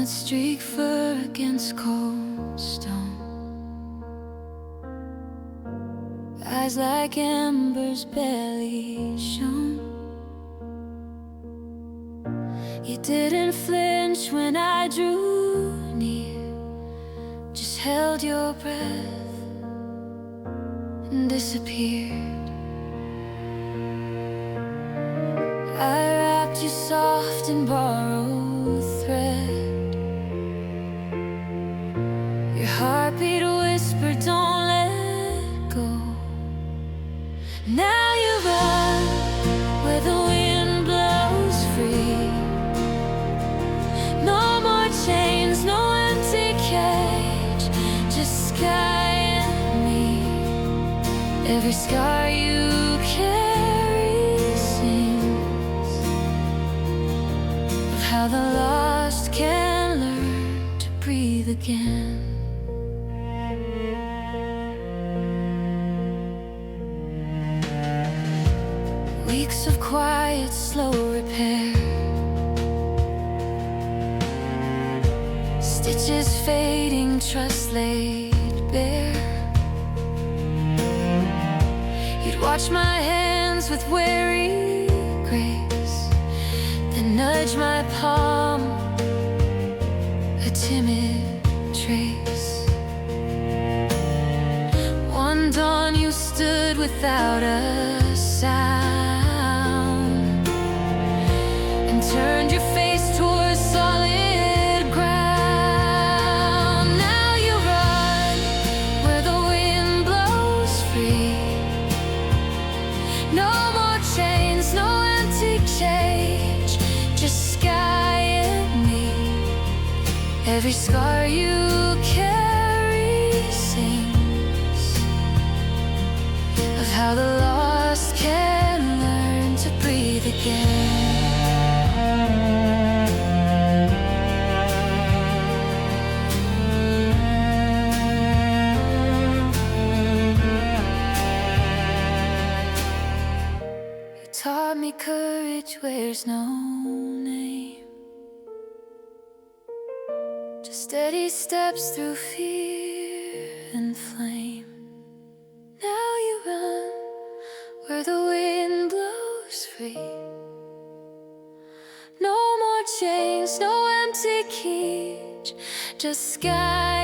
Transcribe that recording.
not streak fur against cold stone. Eyes like embers barely shone. You didn't flinch when I drew near, just held your breath and disappeared. I wrapped you soft in borrowed thread. Your heartbeat whispered, don't let go. Now you run where the wind blows free. No more chains, no empty cage, just sky and me. Every scar you carry sings of how the lost can learn to breathe again. Weeks of quiet, slow repair. Stitches fading, trust laid bare. You'd watch my hands with wary grace, then nudge my palm, a timid trace. One dawn you stood without a sound and turned your face towards solid ground. Now you run where the wind blows free. No more chains, no empty cage, just sky and me. Every scar you carry sings of how the lost can learn to breathe again. You taught me courage wears no name, just steady steps through fear and flame. Now you run where the wind blows free. No more chains, no empty cage, just sky